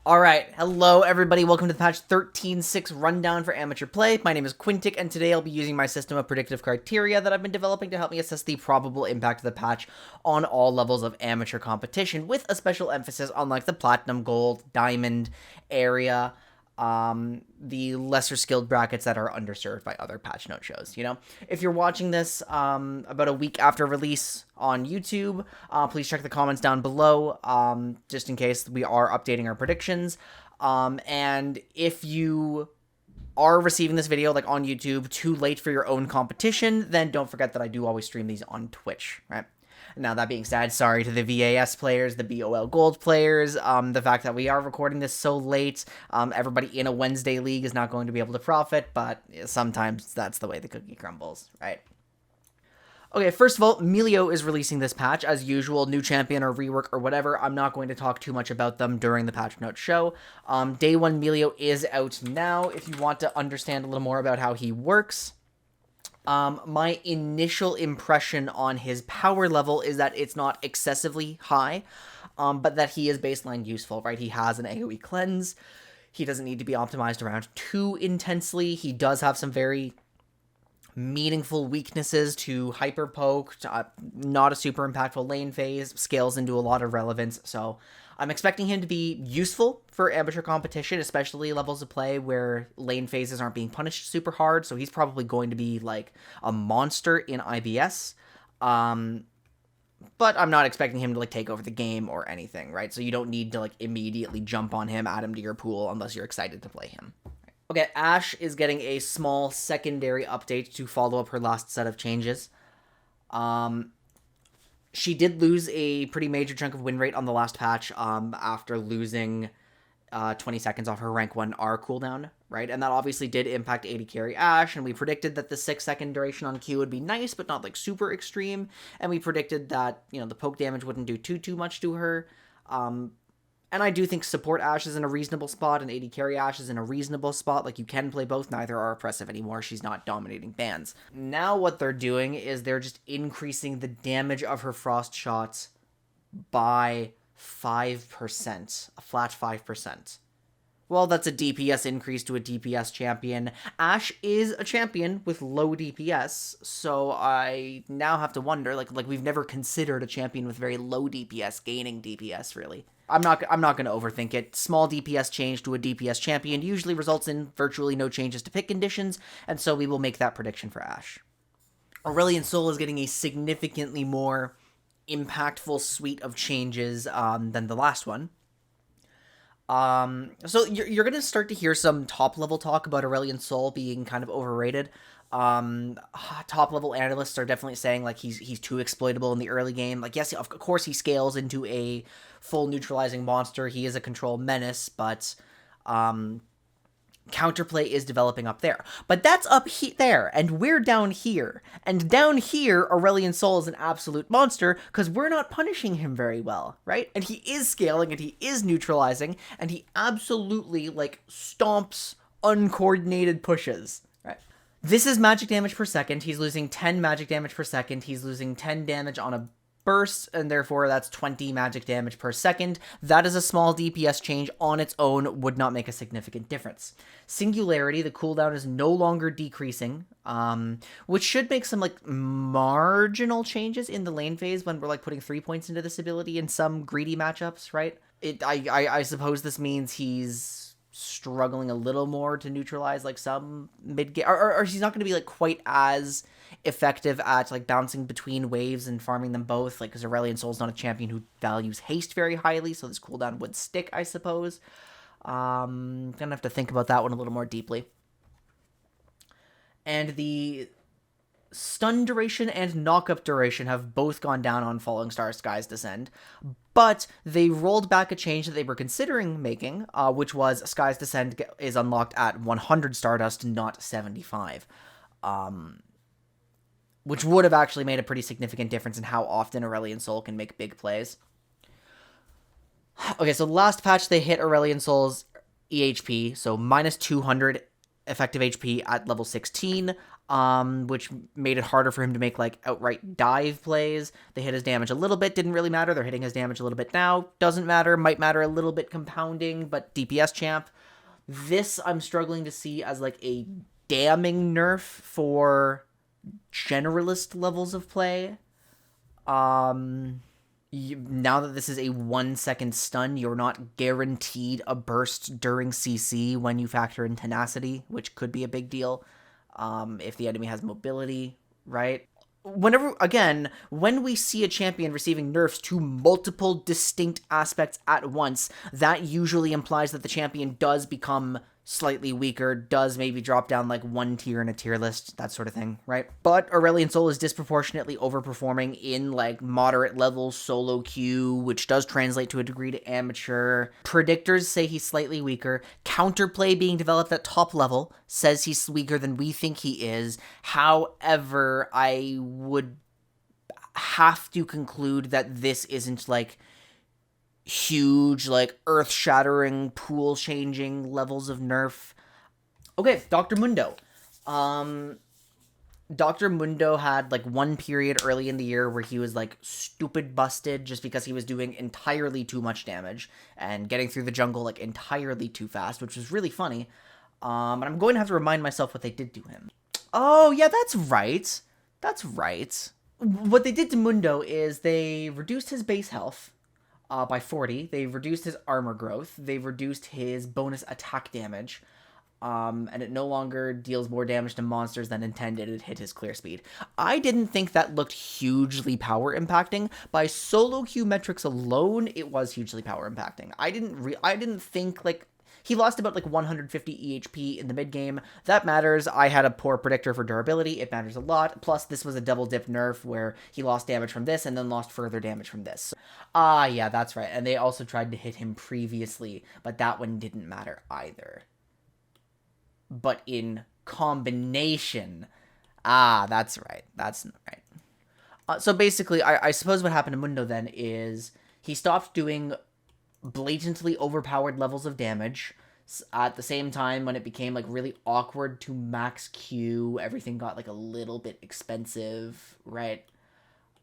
Alright, hello everybody, welcome to the patch 13.6 rundown for amateur play. My name is Quintic, and today I'll be using my system of predictive criteria that I've been developing to help me assess the probable impact of the patch on all levels of amateur competition, with a special emphasis on like the platinum, gold, diamond area, the lesser skilled brackets that are underserved by other patch note shows, you know? If you're watching this about a week after release on YouTube, please check the comments down below, just in case we are updating our predictions. And if you are receiving this video like on YouTube too late for your own competition, then don't forget that I do always stream these on Twitch, right? Now, that being said, sorry to the VAS players, the BOL Gold players, the fact that we are recording this so late, everybody in a Wednesday league is not going to be able to profit, but sometimes that's the way the cookie crumbles, right? Okay, first of all, Milio is releasing this patch. As usual, new champion or rework or whatever, I'm not going to talk too much about them during the patch note show. Day 1 Milio is out now if you want to understand a little more about how he works. My initial impression on his power level is that it's not excessively high, but that he is baseline useful, right? He has an AoE cleanse. He doesn't need to be optimized around too intensely. He does have some very meaningful weaknesses to hyper poke, not a super impactful lane phase, scales into a lot of relevance, so I'm expecting him to be useful for amateur competition, especially levels of play where lane phases aren't being punished super hard, so he's probably going to be like a monster in IBS, but I'm not expecting him to like take over the game or anything, right? So you don't need to like immediately jump on him, add him to your pool, unless you're excited to play him. Okay, Ashe is getting a small secondary update to follow up her last set of changes. She did lose a pretty major chunk of win rate on the last patch after losing 20 seconds off her rank 1 R cooldown, right? And that obviously did impact AD carry Ashe, and we predicted that the 6-second duration on Q would be nice, but not like super extreme, and we predicted that, you know, the poke damage wouldn't do too much to her. And I do think support Ashe is in a reasonable spot, and AD carry Ashe is in a reasonable spot. Like, you can play both. Neither are oppressive anymore. She's not dominating bans. Now what they're doing is they're just increasing the damage of her frost shots by 5%. A flat 5%. Well, that's a DPS increase to a DPS champion. Ashe is a champion with low DPS, so I now have to wonder, like we've never considered a champion with very low DPS gaining DPS, really. I'm not going to overthink it. Small DPS change to a DPS champion usually results in virtually no changes to pick conditions, and so we will make that prediction for Ashe. Aurelion Sol is getting a significantly more impactful suite of changes than the last one. So you're going to start to hear some top-level talk about Aurelion Sol being kind of overrated. Top-level analysts are definitely saying, like, he's too exploitable in the early game. Like, yes, of course he scales into a full neutralizing monster. He is a control menace, but, counterplay is developing up there. But that's up there, and we're down here. And down here, Aurelion Sol is an absolute monster, because we're not punishing him very well, right? And he is scaling, and he is neutralizing, and he absolutely, like, stomps uncoordinated pushes. This is magic damage per second. He's losing 10 magic damage per second. He's losing 10 damage on a burst, and therefore that's 20 magic damage per second. That is a small DPS change on its own, would not make a significant difference. Singularity, the cooldown is no longer decreasing, which should make some like marginal changes in the lane phase when we're like putting 3 points into this ability in some greedy matchups, right? I suppose this means he's struggling a little more to neutralize like some mid-game, or he's not going to be like quite as effective at like bouncing between waves and farming them both, like, because Aurelion Sol's not a champion who values haste very highly, so this cooldown would stick, I suppose. Gonna have to think about that one a little more deeply. And the stun duration and knock-up duration have both gone down on Falling Star Skies Descend, but they rolled back a change that they were considering making, which was Skies Descend is unlocked at 100 Stardust, not 75, which would have actually made a pretty significant difference in how often Aurelion Sol can make big plays. Okay, so last patch they hit Aurelion Sol's EHP, so minus 200 effective HP at level 16. which made it harder for him to make, like, outright dive plays. They hit his damage a little bit, didn't really matter. They're hitting his damage a little bit now, doesn't matter, might matter a little bit compounding, but DPS champ. This I'm struggling to see as, like, a damning nerf for generalist levels of play. Now that this is a 1-second stun, you're not guaranteed a burst during CC when you factor in tenacity, which could be a big deal if the enemy has mobility, right? When we see a champion receiving nerfs to multiple distinct aspects at once, that usually implies that the champion does become slightly weaker, does maybe drop down like one tier in a tier list, that sort of thing, right? But Aurelion Sol is disproportionately overperforming in like moderate level solo queue, which does translate to a degree to amateur. Predictors say he's slightly weaker. Counterplay being developed at top level says he's weaker than we think he is. However, I would have to conclude that this isn't like huge, like, earth-shattering, pool-changing levels of nerf. Okay, Dr. Mundo. Dr. Mundo had, like, one period early in the year where he was, like, stupid busted just because he was doing entirely too much damage and getting through the jungle, like, entirely too fast, which was really funny. And I'm going to have to remind myself what they did to him. Oh, yeah, that's right. That's right. What they did to Mundo is they reduced his base health by 40. They reduced his armor growth. They reduced his bonus attack damage. And it no longer deals more damage to monsters than intended. It hit his clear speed. I didn't think that looked hugely power impacting. By solo queue metrics alone, it was hugely power impacting. I didn't think, like, he lost about, like, 150 EHP in the mid-game. That matters. I had a poor predictor for durability. It matters a lot. Plus, this was a double-dip nerf where he lost damage from this and then lost further damage from this. Yeah, that's right. And they also tried to hit him previously, but that one didn't matter either. But in combination... that's right. That's right. So basically, I suppose what happened to Mundo then is he stopped doing blatantly overpowered levels of damage. At the same time, when it became like really awkward to max Q, everything got like a little bit expensive, right?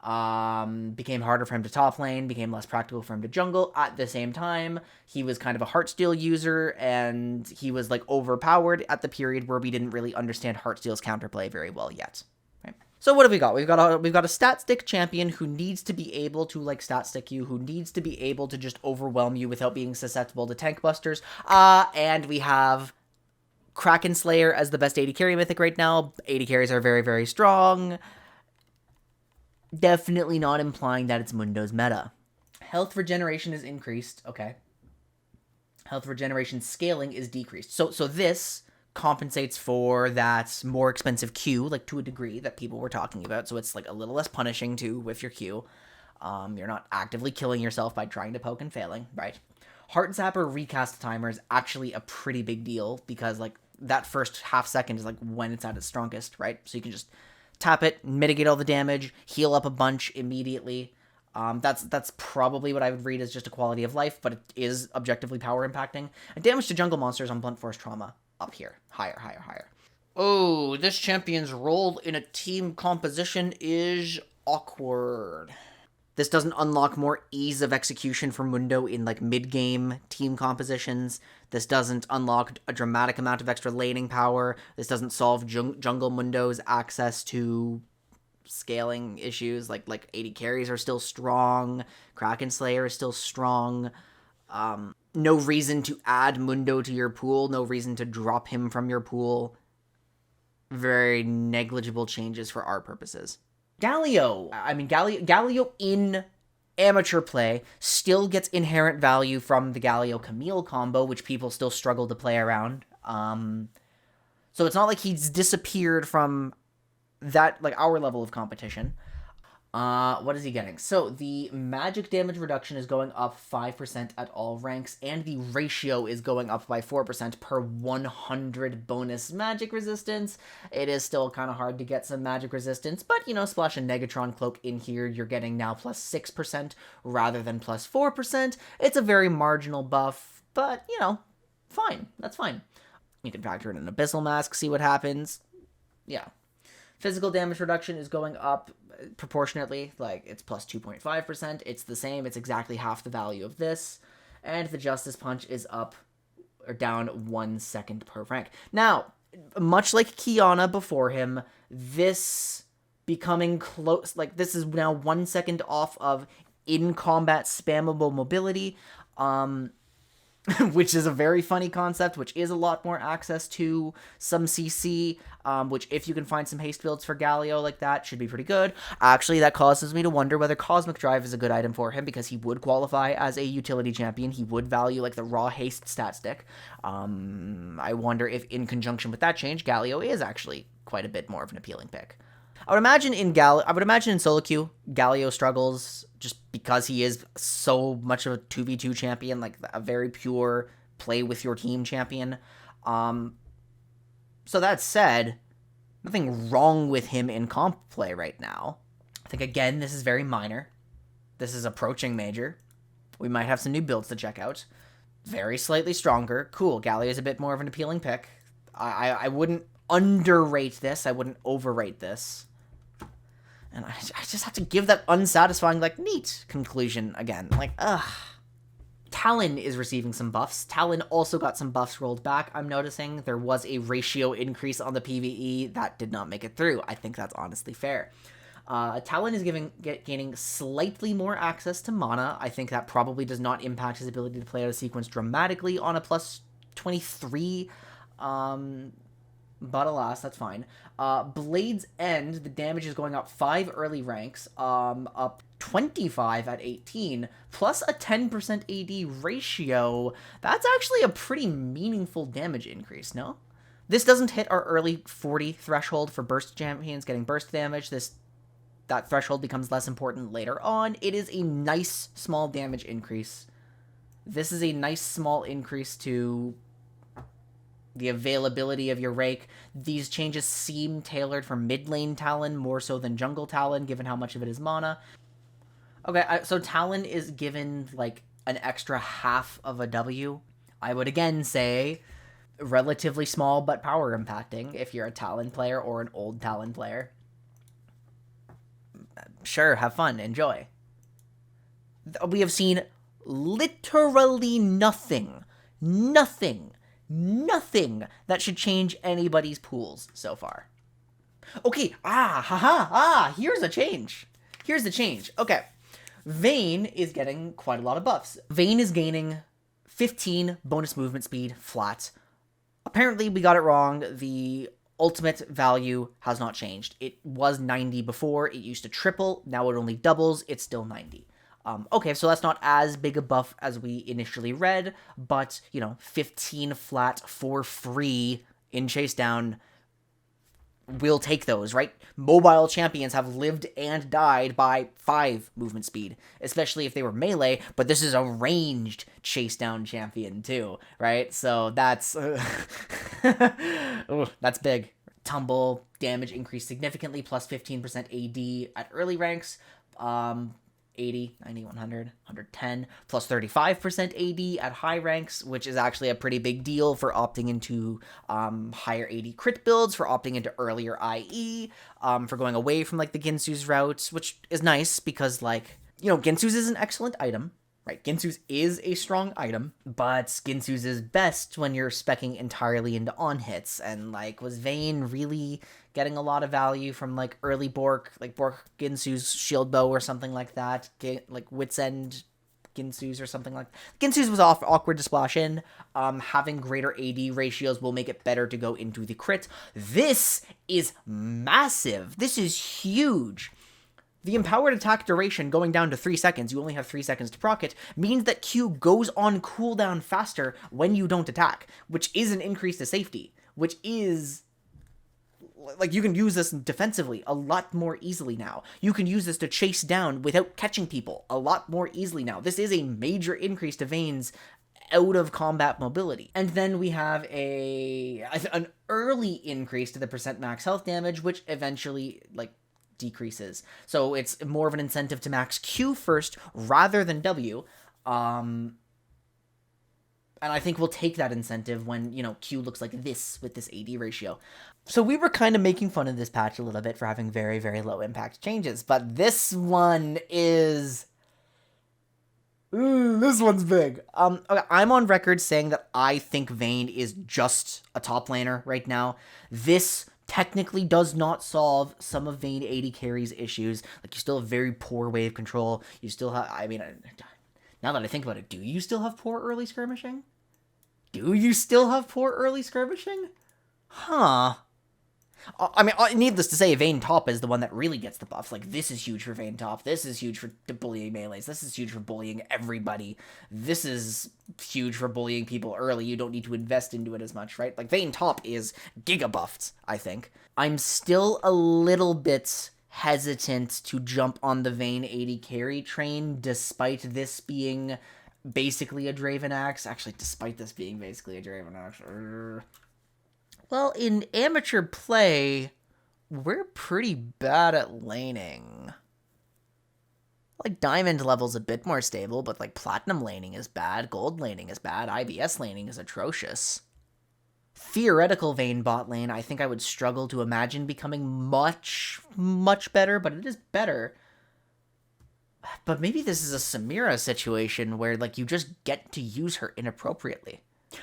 Became harder for him to top lane, became less practical for him to jungle. At the same time, he was kind of a Heartsteel user, and he was like overpowered at the period where we didn't really understand Heartsteel's counterplay very well yet. So what have we got? We've got a stat stick champion who needs to be able to, like, stat stick you, who needs to be able to just overwhelm you without being susceptible to tank busters. And we have Kraken Slayer as the best AD carry mythic right now. AD carries are very, very strong. Definitely not implying that it's Mundo's meta. Health regeneration is increased. Okay. Health regeneration scaling is decreased. So this compensates for that more expensive Q, like, to a degree that people were talking about, so it's like a little less punishing to with your Q. You're not actively killing yourself by trying to poke and failing, right? Heart Zapper recast timer is actually a pretty big deal, because, like, that first half second is, like, when it's at its strongest, right? So you can just tap it, mitigate all the damage, heal up a bunch immediately. That's probably what I would read as just a quality of life, but it is objectively power impacting. And damage to jungle monsters on Blunt Force Trauma. Up here. Higher. Oh, this champion's role in a team composition is awkward. This doesn't unlock more ease of execution for Mundo in, like, mid-game team compositions. This doesn't unlock a dramatic amount of extra laning power. This doesn't solve Jungle Mundo's access to scaling issues. Like AD carries are still strong. Kraken Slayer is still strong. No reason to add Mundo to your pool. No reason to drop him from your pool. Very negligible changes for our purposes. Galio in amateur play still gets inherent value from the Galio Camille combo, which people still struggle to play around. So it's not like he's disappeared from that, like, our level of competition. What is he getting? So the magic damage reduction is going up 5% at all ranks, and the ratio is going up by 4% per 100 bonus magic resistance. It is still kind of hard to get some magic resistance, but, you know, splash a Negatron Cloak in here, you're getting now plus 6% rather than plus 4%. It's a very marginal buff, but, you know, fine. That's fine. You can factor in an Abyssal Mask, see what happens. Yeah. Physical damage reduction is going up proportionately, like it's plus 2.5%. It's the same, it's exactly half the value of this. And the Justice Punch is up or down 1 second per rank. Now, much like Kiana before him, this becoming close, like this is now 1 second off of in-combat spammable mobility, which is a very funny concept, which is a lot more access to some CC, which if you can find some haste builds for Galio like that, should be pretty good. Actually, that causes me to wonder whether Cosmic Drive is a good item for him, because he would qualify as a utility champion. He would value, like, the raw haste stat stick. I wonder if, in conjunction with that change, Galio is actually quite a bit more of an appealing pick. I would imagine in solo queue, Galio struggles just because he is so much of a 2v2 champion, like a very pure play with your team champion. So that said, nothing wrong with him in comp play right now. I think, again, this is very minor. This is approaching major. We might have some new builds to check out. Very slightly stronger. Cool, Galio is a bit more of an appealing pick. I wouldn't underrate this. I wouldn't overrate this. And I just have to give that unsatisfying, like, neat conclusion again. Like, ugh. Talon is receiving some buffs. Talon also got some buffs rolled back. I'm noticing there was a ratio increase on the PvE that did not make it through. I think that's honestly fair. Talon is gaining slightly more access to mana. I think that probably does not impact his ability to play out a sequence dramatically on a plus 23. But alas, that's fine. Blade's End, the damage is going up 5 early ranks, up 25 at 18, plus a 10% AD ratio. That's actually a pretty meaningful damage increase, no? This doesn't hit our early 40 threshold for burst champions getting burst damage. That threshold becomes less important later on. It is a nice small damage increase. This is a nice small increase to the availability of your rake. These changes seem tailored for mid lane Talon more so than jungle Talon, given how much of it is mana. Okay, so Talon is given, like, an extra half of a W. I would again say relatively small but power impacting if you're a Talon player or an old Talon player. Sure, have fun, enjoy. We have seen literally nothing that should change anybody's pools so far. Okay, here's a change. Here's the change. Okay, Vayne is getting quite a lot of buffs. Vayne is gaining 15 bonus movement speed flat. Apparently, we got it wrong. The ultimate value has not changed. It was 90 before. It used to triple. Now it only doubles. It's still 90. Okay, so that's not as big a buff as we initially read, but, 15 flat for free in Chase Down, we'll take those, right? Mobile champions have lived and died by 5 movement speed, especially if they were melee, but this is a ranged Chase Down champion too, right? So that's, that's big. Tumble, damage increased significantly, plus 15% AD at early ranks, 80, 90, 100, 110, plus 35% AD at high ranks, which is actually a pretty big deal for opting into higher AD crit builds, for opting into earlier IE, for going away from, like, the Ginsu's routes, which is nice because, like, Ginsu's is an excellent item, right? Ginsu's is a strong item, but Ginsu's is best when you're speccing entirely into on-hits, and, like, was Vayne really getting a lot of value from, like, early Bork, like Bork Ginsu's Shield Bow or something like that, like Wit's End Ginsu's or something like that. Ginsu's was awkward to splash in. Having greater AD ratios will make it better to go into the crit. This is massive. This is huge. The empowered attack duration going down to 3 seconds, you only have 3 seconds to proc it, means that Q goes on cooldown faster when you don't attack, which is an increase to safety, which is, like, you can use this defensively a lot more easily now. You can use this to chase down without catching people a lot more easily now. This is a major increase to Vayne's out-of-combat mobility. And then we have an early increase to the percent max health damage, which eventually, like, decreases. So it's more of an incentive to max Q first rather than W. And I think we'll take that incentive when, you know, Q looks like this with this AD ratio. So we were kind of making fun of this patch a little bit for having very, very low impact changes. But this one is... this one's big. Okay, I'm on record saying that I think Vayne is just a top laner right now. This technically does not solve some of Vayne AD carry's issues. Like, you still have very poor wave control. You still have... I mean, now that I think about it, do you still have poor early skirmishing? Do you still have poor early skirmishing? Huh. I mean, needless to say, Vayne top is the one that really gets the buffs. Like, this is huge for Vayne top. This is huge for bullying melees. This is huge for bullying everybody. This is huge for bullying people early. You don't need to invest into it as much, right? Like, Vayne top is giga buffed, I think. I'm still a little bit hesitant to jump on the Vayne AD carry train, despite this being basically a Draven Axe. Actually, despite this being basically a Draven Axe. Well, in amateur play, we're pretty bad at laning. Like, diamond level's a bit more stable, but, like, platinum laning is bad, gold laning is bad, IBS laning is atrocious. Theoretical Vayne bot lane, I think I would struggle to imagine becoming much, much better, but it is better. But maybe this is a Samira situation where, like, you just get to use her inappropriately.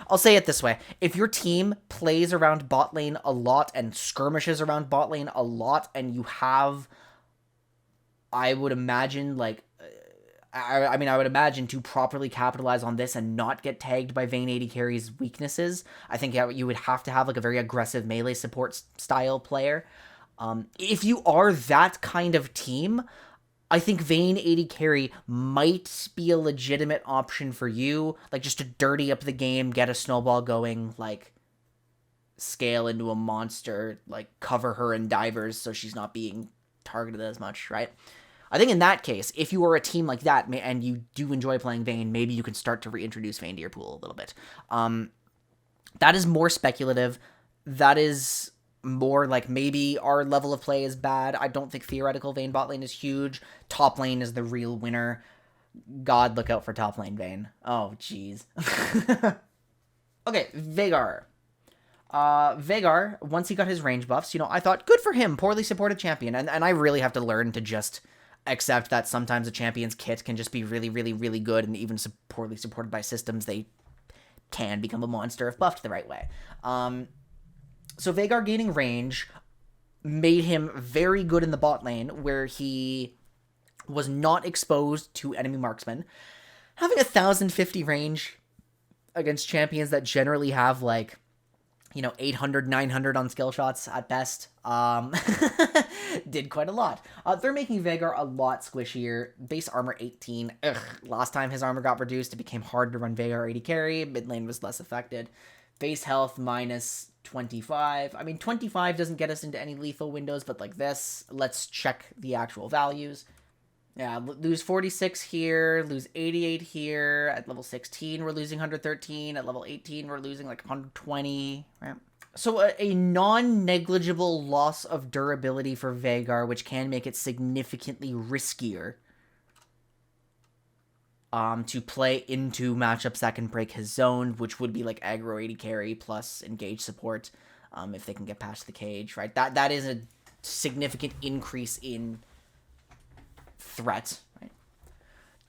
I'll say it this way. If your team plays around bot lane a lot and skirmishes around bot lane a lot, and you have, I would imagine, like, I mean, I would imagine to properly capitalize on this and not get tagged by Vayne AD carry's weaknesses, I think you would have to have, like, a very aggressive melee support style player. If you are that kind of team, I think Vayne AD carry might be a legitimate option for you, like, just to dirty up the game, get a snowball going, like, scale into a monster, like, cover her in divers so she's not being targeted as much, right? I think in that case, if you are a team like that, and you do enjoy playing Vayne, maybe you can start to reintroduce Vayne to your pool a little bit. That is more speculative. That is more like maybe our level of play is bad. I don't think theoretical Vayne bot lane is huge. Top lane is the real winner. God, look out for top lane Vayne. Oh, jeez. Okay, Veigar. Veigar, once he got his range buffs, you know, I thought, good for him, poorly supported champion. And I really have to learn to just accept that sometimes a champion's kit can just be really, really, really good, and even poorly supported by systems, they can become a monster if buffed the right way. So Veigar gaining range made him very good in the bot lane, where he was not exposed to enemy marksmen. Having 1,050 range against champions that generally have, like, you know, 800, 900 on skill shots at best, did quite a lot. They're making Veigar a lot squishier. Base armor 18. Ugh. Last time his armor got reduced, it became hard to run Veigar AD carry. Mid lane was less affected. Base health minus 25. I mean, 25 doesn't get us into any lethal windows, but like this, let's check the actual values. Yeah, lose 46 here, lose 88 here. At level 16, we're losing 113. At level 18, we're losing like 120, right? So a non-negligible loss of durability for Veigar, which can make it significantly riskier to play into matchups that can break his zone, which would be like aggro AD carry plus engage support, if they can get past the cage, right? That is a significant increase in threat, right?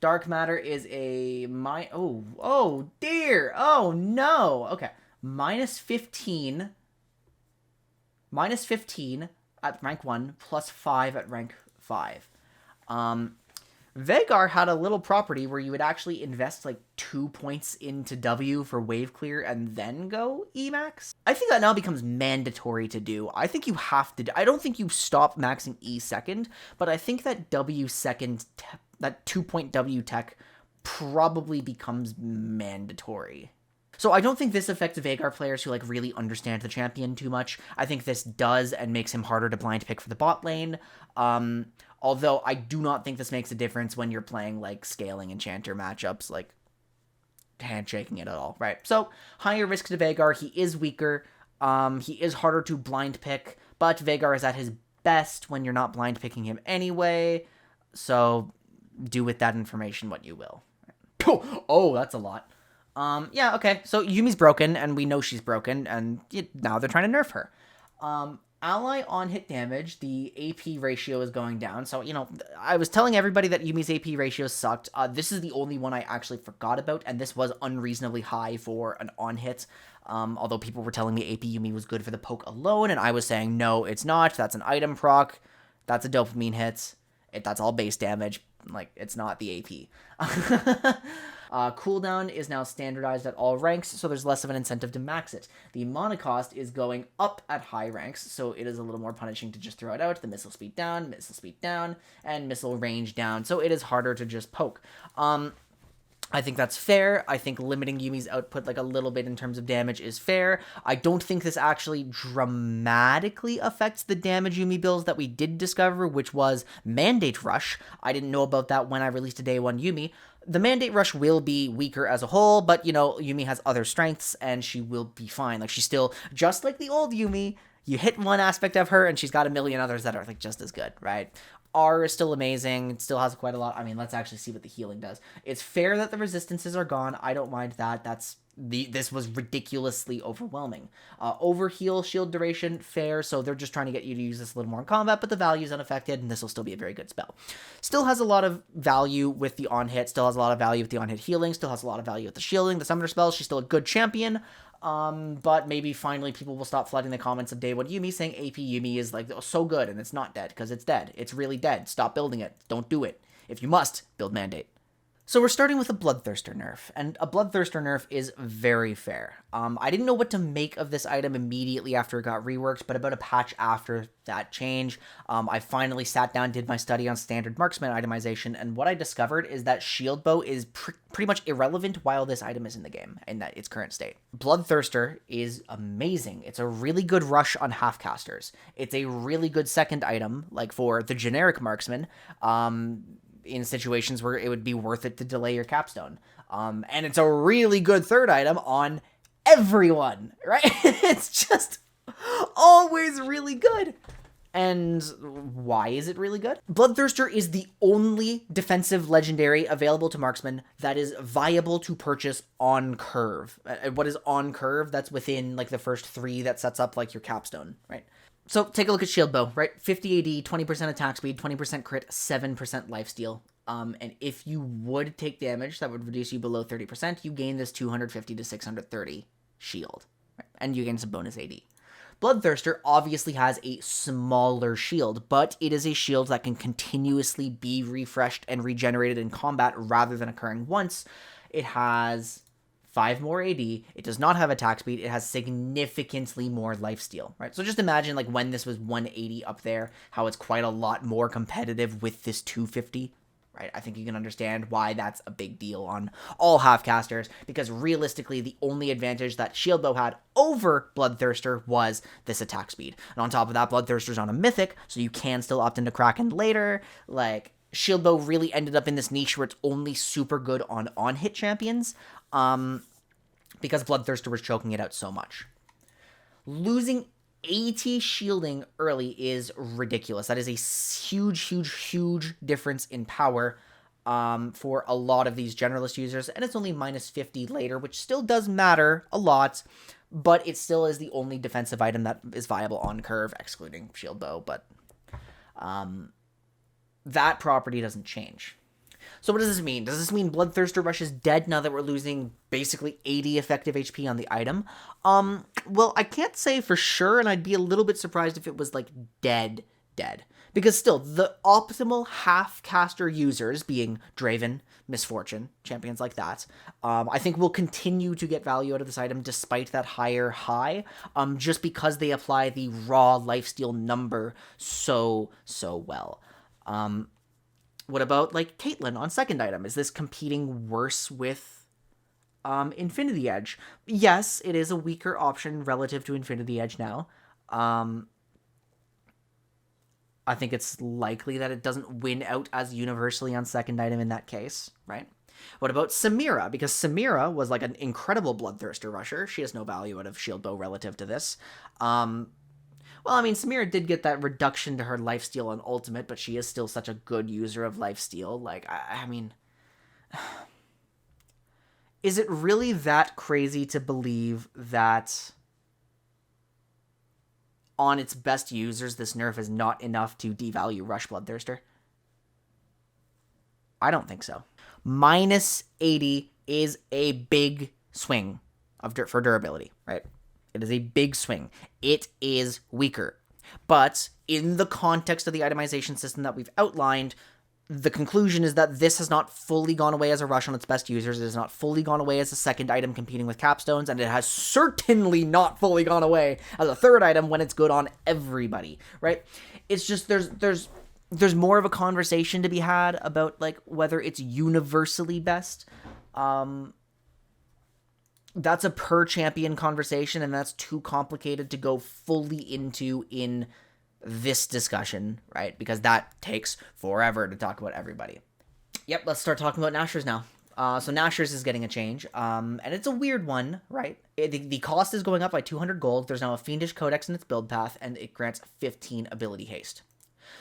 Dark matter is a oh dear, oh no. Okay, minus 15 at rank 1 plus 5 at rank 5. Veigar had a little property where you would actually invest like 2 points into W for wave clear and then go Emax. I think that now becomes mandatory to do. I think you have to. I don't think you stop maxing E second, but I think that W second, that 2-point W tech probably becomes mandatory. So I don't think this affects Veigar players who like really understand the champion too much. I think this does and makes him harder to blind pick for the bot lane. Although I do not think this makes a difference when you're playing like scaling enchanter matchups, like handshaking it at all, right? So higher risk to Veigar. He is weaker. He is harder to blind pick, but Veigar is at his best when you're not blind picking him anyway. So do with that information what you will. Oh, that's a lot. Yeah, okay. So Yuumi's broken, and we know she's broken, and now they're trying to nerf her. Ally on hit damage, the AP ratio is going down. So, I was telling everybody that Yuumi's AP ratio sucked. This is the only one I actually forgot about, and this was unreasonably high for an on hit. Although people were telling me AP Yuumi was good for the poke alone, and I was saying, no, it's not. That's an item proc. That's a dopamine hit. That's all base damage. Like, it's not the AP. Cooldown is now standardized at all ranks, so there's less of an incentive to max it. The mana cost is going up at high ranks, so it is a little more punishing to just throw it out. The missile speed down, and missile range down, so it is harder to just poke. I think that's fair. I think limiting Yuumi's output like a little bit in terms of damage is fair. I don't think this actually dramatically affects the damage Yuumi builds that we did discover, which was Mandate Rush. I didn't know about that when I released a Day 1 Yuumi. The Mandate Rush will be weaker as a whole, but, Yuumi has other strengths, and she will be fine. Like, she's still, just like the old Yuumi, you hit one aspect of her, and she's got a million others that are, like, just as good, right? R is still amazing. It still has quite a lot. I mean, let's actually see what the healing does. It's fair that the resistances are gone. I don't mind that. This was ridiculously overwhelming. Overheal, shield duration, fair. So they're just trying to get you to use this a little more in combat, but the value is unaffected, and this will still be a very good spell. Still has a lot of value with the on-hit. Still has a lot of value with the on-hit healing. Still has a lot of value with the shielding, the summoner spells. She's still a good champion. But maybe finally people will stop flooding the comments of Day 1 Yuumi saying AP Yuumi is like so good, and it's not dead, because it's dead. It's really dead. Stop building it. Don't do it. If you must, build Mandate. So we're starting with a Bloodthirster nerf, and a Bloodthirster nerf is very fair. I didn't know what to make of this item immediately after it got reworked, but about a patch after that change, I finally sat down, did my study on standard marksman itemization, and what I discovered is that shield bow is pretty much irrelevant while this item is in the game, in its current state. Bloodthirster is amazing. It's a really good rush on half-casters. It's a really good second item, like for the generic marksman, in situations where it would be worth it to delay your capstone. And it's a really good third item on everyone, right? It's just always really good. And why is it really good? Bloodthirster is the only defensive legendary available to marksmen that is viable to purchase on curve. What is on curve? That's within like the first 3 that sets up like your capstone, right? So take a look at shield bow, right? 50 AD, 20% attack speed, 20% crit, 7% lifesteal. And if you would take damage that would reduce you below 30%, you gain this 250 to 630 shield, right? And you gain some bonus AD. Bloodthirster obviously has a smaller shield, but it is a shield that can continuously be refreshed and regenerated in combat rather than occurring once. It has 5 more AD. It does not have attack speed. It has significantly more lifesteal, right? So just imagine like when this was 180 up there, how it's quite a lot more competitive with this 250, right? I think you can understand why that's a big deal on all half-casters, because realistically, the only advantage that shield bow had over Bloodthirster was this attack speed. And on top of that, Bloodthirster's on a mythic, so you can still opt into Kraken later. Like, shield bow really ended up in this niche where it's only super good on hit champions, because Bloodthirster was choking it out so much. Losing AT shielding early is ridiculous. That is a huge difference in power for a lot of these generalist users, and it's only minus 50 later, which still does matter a lot, but it still is the only defensive item that is viable on curve, excluding shield bow, but that property doesn't change. So what does this mean? Does this mean Bloodthirster Rush is dead now that we're losing basically 80 effective HP on the item? Well, I can't say for sure, and I'd be a little bit surprised if it was, like, dead. Because still, the optimal half-caster users, being Draven, Misfortune, champions like that, I think will continue to get value out of this item despite that higher high, just because they apply the raw lifesteal number so well. What about, like, Caitlyn on second item? Is this competing worse with Infinity Edge? Yes, it is a weaker option relative to Infinity Edge now. I think it's likely that it doesn't win out as universally on second item in that case, right? What about Samira? Because Samira was, like, an incredible Bloodthirster rusher. She has no value out of shield bow relative to this. Well, I mean, Samira did get that reduction to her lifesteal on ultimate, but she is still such a good user of lifesteal. Like, I mean, is it really that crazy to believe that on its best users, this nerf is not enough to devalue Rush Bloodthirster? I don't think so. Minus 80 is a big swing for durability, right? It is a big swing. It is weaker. But in the context of the itemization system that we've outlined, the conclusion is that this has not fully gone away as a rush on its best users. It has not fully gone away as a second item competing with capstones, and it has certainly not fully gone away as a third item when it's good on everybody, right? It's just there's more of a conversation to be had about like whether it's universally best. That's a per champion conversation, and that's too complicated to go fully into in this discussion, right? Because that takes forever to talk about everybody. Yep, let's start talking about Nashor's now. So Nashor's is getting a change, and it's a weird one, right? The cost is going up by 200 gold. There's now a Fiendish Codex in its build path, and it grants 15 ability haste.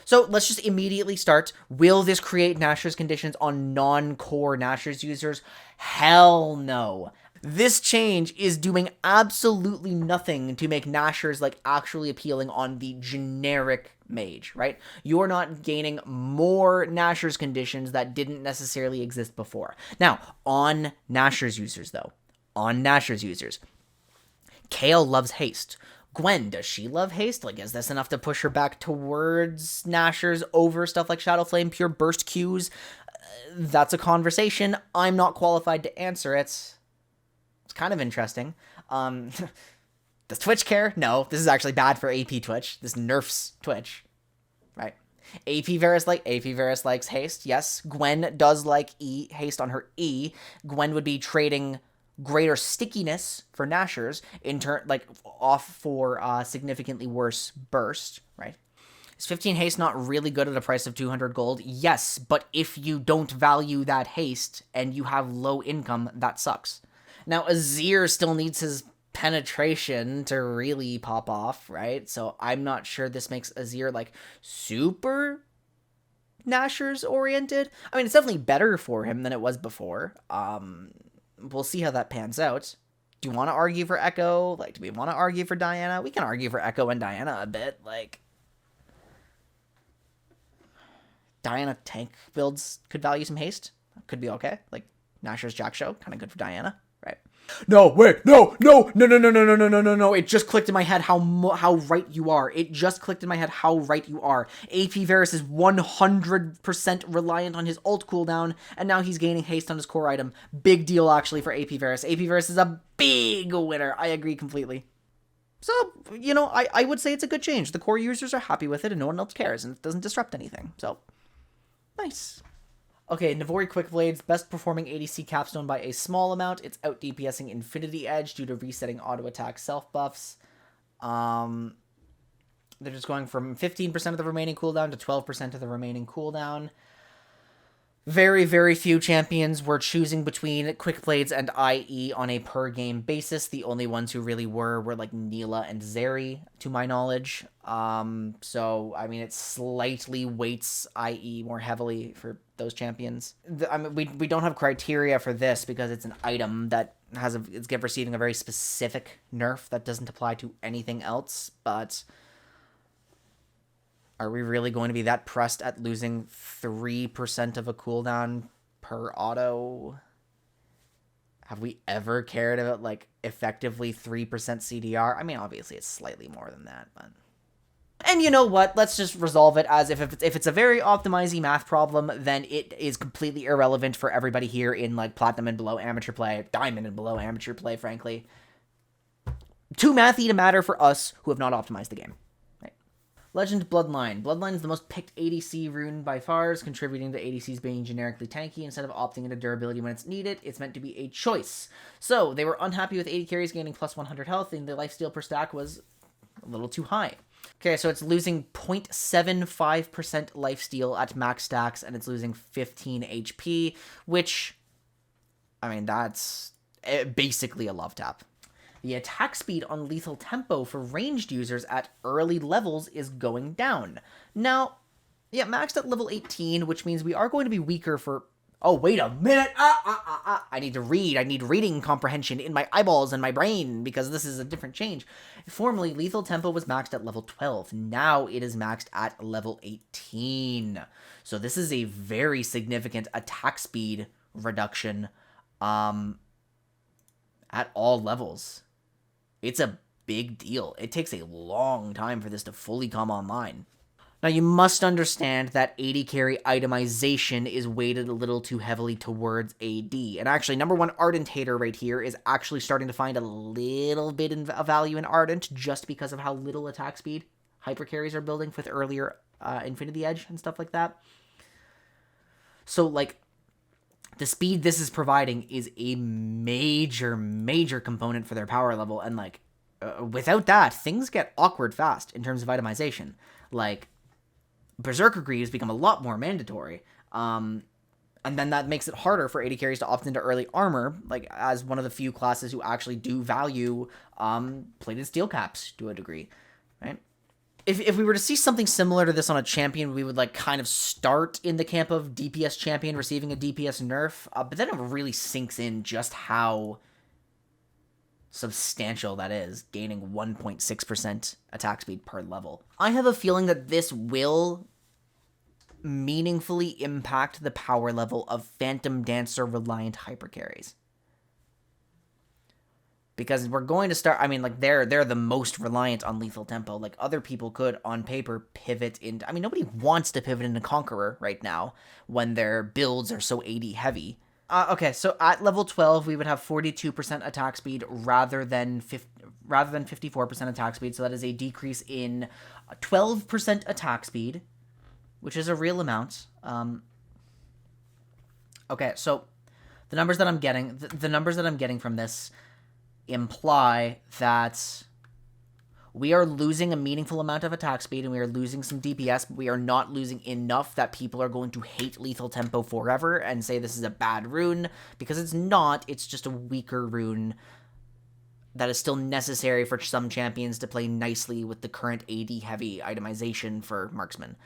So let's just immediately start. Will this create Nashor's conditions on non-core Nashor's users? Hell no. This change is doing absolutely nothing to make Nashor's like actually appealing on the generic mage, right? You're not gaining more Nashor's conditions that didn't necessarily exist before. Now, on Nashor's users though, Kayle loves haste. Gwen, does she love haste? Like, is this enough to push her back towards Nashor's over stuff like Shadowflame, pure burst Qs? That's a conversation. I'm not qualified to answer it. It's kind of interesting. Does Twitch care? No, this is actually bad for AP Twitch. This nerfs Twitch, right? AP Varus likes haste. Yes, Gwen does like haste on her E. Gwen would be trading greater stickiness for Nashor's in turn, like off for significantly worse burst, right? Is 15 haste not really good at a price of 200 gold? Yes, but if you don't value that haste and you have low income, that sucks. Now, Azir still needs his penetration to really pop off, right? So I'm not sure this makes Azir, like, super Nashor's oriented. I mean, it's definitely better for him than it was before. We'll see how that pans out. Do you want to argue for Echo? Like, do we want to argue for Diana? We can argue for Echo and Diana a bit. Like, Diana tank builds could value some haste. Could be okay. Like, Nashor's Jack Show, kind of good for Diana. Right. No, wait, no. It just clicked in my head how right you are. It just clicked in my head how right you are. AP Varus is 100% reliant on his ult cooldown, and now he's gaining haste on his core item. Big deal, actually, for AP Varus. AP Varus is a big winner. I agree completely. So, you know, I would say it's a good change. The core users are happy with it, and no one else cares, and it doesn't disrupt anything. So, nice. Okay, Navori Quickblades, best performing ADC capstone by a small amount. It's out DPSing Infinity Edge due to resetting auto attack self buffs. They're just going from 15% of the remaining cooldown to 12% of the remaining cooldown. Very, very few champions were choosing between Quickblades and IE on a per game basis. The only ones who really were like Neela and Zeri, to my knowledge. So, I mean, it slightly weights IE more heavily for those champions. I mean, we don't have criteria for this because it's an item that it's receiving a very specific nerf that doesn't apply to anything else, but are we really going to be that pressed at losing 3% of a cooldown per auto? Have we ever cared about, like, effectively 3% CDR? I mean, obviously it's slightly more than that, but... And you know what? Let's just resolve it as if it's a very optimizing math problem, then it is completely irrelevant for everybody here in, like, Platinum and below amateur play, Diamond and below amateur play, frankly. Too mathy to matter for us who have not optimized the game. Legend Bloodline. Bloodline is the most picked ADC rune by far, contributing to ADCs being generically tanky instead of opting into durability when it's needed. It's meant to be a choice. So, they were unhappy with AD carries gaining plus 100 health, and the lifesteal per stack was a little too high. Okay, so it's losing 0.75% lifesteal at max stacks, and it's losing 15 HP, which, I mean, that's basically a love tap. The attack speed on lethal tempo for ranged users at early levels is going down. Now, yeah, maxed at level 18, which means we are going to be weaker for Oh, wait a minute. I need to read. I need reading comprehension in my eyeballs and my brain because this is a different change. Formerly, lethal tempo was maxed at level 12. Now it is maxed at level 18. So this is a very significant attack speed reduction at all levels. It's a big deal. It takes a long time for this to fully come online. Now, you must understand that AD carry itemization is weighted a little too heavily towards AD. And actually, number one Ardent hater right here is actually starting to find a little bit of value in Ardent just because of how little attack speed hyper carries are building with earlier Infinity Edge and stuff like that. So, like, the speed this is providing is a major, major component for their power level. And, like, without that, things get awkward fast in terms of itemization. Like, Berserker Greaves become a lot more mandatory. And then that makes it harder for AD carries to opt into early armor, like, as one of the few classes who actually do value plated steel caps to a degree, right? If we were to see something similar to this on a champion, we would, like, kind of start in the camp of DPS champion receiving a DPS nerf, but then it really sinks in just how substantial that is, gaining 1.6% attack speed per level. I have a feeling that this will meaningfully impact the power level of Phantom Dancer reliant hyper carries. Because we're going to start, I mean, like, they're the most reliant on lethal tempo. Like, other people could, on paper, pivot into, I mean, nobody wants to pivot into Conqueror right now when their builds are so AD heavy. Okay, so at level 12, we would have 42% attack speed rather than 54% attack speed. So that is a decrease in 12% attack speed, which is a real amount. Okay, so the numbers that I'm getting from this imply that we are losing a meaningful amount of attack speed and we are losing some DPS, but we are not losing enough that people are going to hate lethal tempo forever and say this is a bad rune, because it's not. It's just a weaker rune that is still necessary for some champions to play nicely with the current AD heavy itemization for marksman.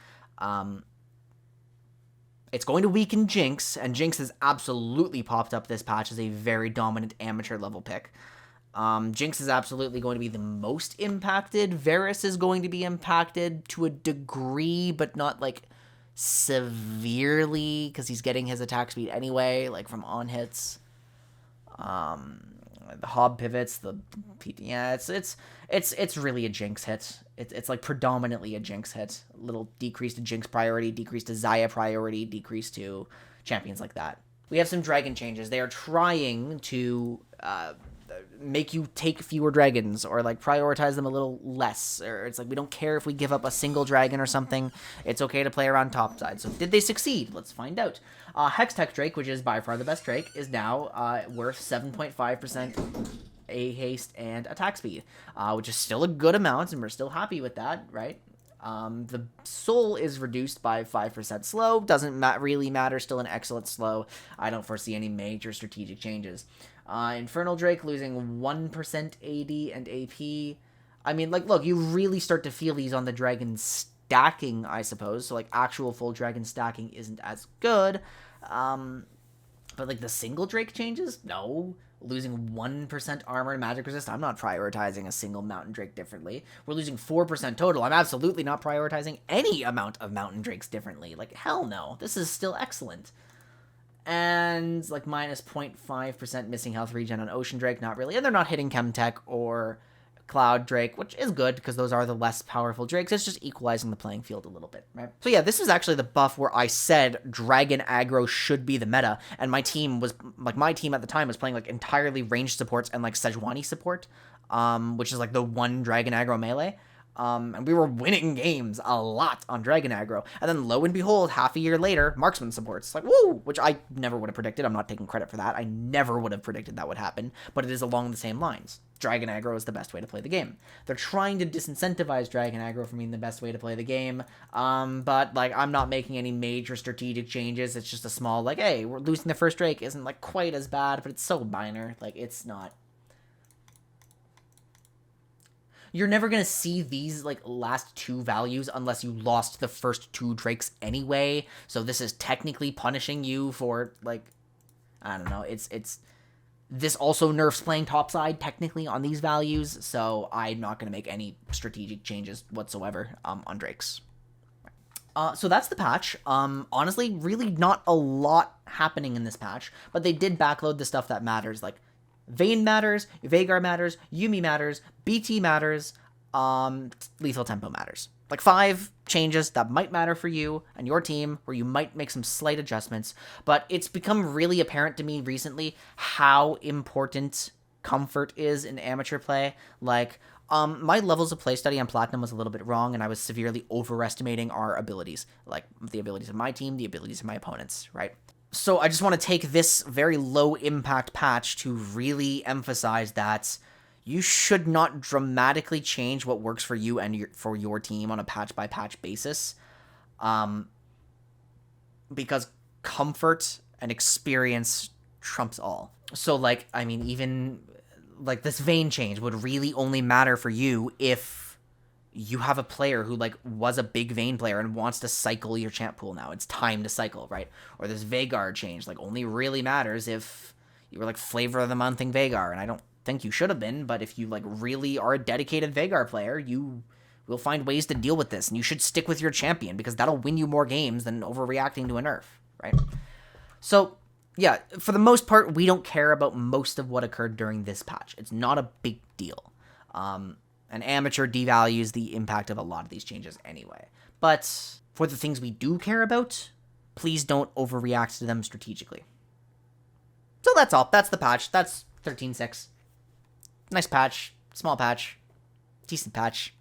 It's going to weaken Jinx, and Jinx has absolutely popped up this patch as a very dominant amateur level pick. Jinx is absolutely going to be the most impacted. Varus is going to be impacted to a degree, but not, like, severely, because he's getting his attack speed anyway, like, from on hits. The Hob pivots, the yeah, it's really a Jinx hit. It's like predominantly a Jinx hit. A little decrease to Jinx priority, decrease to Xayah priority, decrease to champions like that. We have some dragon changes. They are trying to make you take fewer dragons, or, like, prioritize them a little less, or it's like, we don't care if we give up a single dragon or something. It's okay to play around top side. So did they succeed? Let's find out. Hextech Drake, which is by far the best Drake, is now worth 7.5% A haste and attack speed, which is still a good amount, and we're still happy with that, right? The soul is reduced by 5% slow. Doesn't really matter. Still an excellent slow. I don't foresee any major strategic changes. Infernal Drake losing 1% AD and AP. I mean, like, look, you really start to feel these on the dragon stacking, I suppose. So, like, actual full dragon stacking isn't as good. But, like, the single Drake changes? No. Losing 1% armor and magic resist. I'm not prioritizing a single mountain Drake differently. We're losing 4% total. I'm absolutely not prioritizing any amount of mountain Drakes differently. Like, hell no. This is still excellent. And, like, minus 0.5% missing health regen on Ocean Drake. Not really. And they're not hitting Chemtech or Cloud Drake, which is good because those are the less powerful Drakes. It's just equalizing the playing field a little bit, right? So yeah, this is actually the buff where I said Dragon aggro should be the meta, and my team was, like, my team at the time was playing, like, entirely ranged supports and, like, Sejuani support, which is, like, the one Dragon aggro melee. And we were winning games a lot on Dragon aggro. And then lo and behold, half a year later, Marksman supports. Like, woo! Which I never would have predicted. I'm not taking credit for that. I never would have predicted that would happen. But it is along the same lines. Dragon aggro is the best way to play the game. They're trying to disincentivize Dragon aggro from being the best way to play the game. But, like, I'm not making any major strategic changes. It's just a small, like, hey, we're losing the first Drake isn't, like, quite as bad, but it's so minor. Like, it's not. you're never gonna see these, like, last 2 values unless you lost the first 2 Drakes anyway. So this is technically punishing you for, like, I don't know, it's this also nerfs playing topside technically on these values, so I'm not going to make any strategic changes whatsoever on Drakes. So that's the patch. Honestly, really not a lot happening in this patch, but they did backload the stuff that matters, like Vayne matters, Veigar matters, Yuumi matters, BT matters, lethal tempo matters. Like 5 changes that might matter for you and your team, where you might make some slight adjustments, but it's become really apparent to me recently how important comfort is in amateur play. Like, my levels of play study on Platinum was a little bit wrong, and I was severely overestimating our abilities. Like, the abilities of my team, the abilities of my opponents, right? So I just want to take this very low-impact patch to really emphasize that you should not dramatically change what works for you and for your team on a patch-by-patch basis, because comfort and experience trumps all. So, like, I mean, even, like, this Vayne change would really only matter for you if you have a player who, like, was a big Vayne player and wants to cycle your champ pool now. It's time to cycle, right? Or this Veigar change, like, only really matters if you were, like, flavor of the monthing Veigar, and I don't think you should have been, but if you, like, really are a dedicated Veigar player, you will find ways to deal with this, and you should stick with your champion, because that'll win you more games than overreacting to a nerf, right? So, yeah, for the most part, we don't care about most of what occurred during this patch. It's not a big deal. And amateur devalues the impact of a lot of these changes anyway. But for the things we do care about, please don't overreact to them strategically. So that's all. That's the patch. That's 13.6. Nice patch, small patch, decent patch.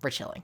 We're chilling.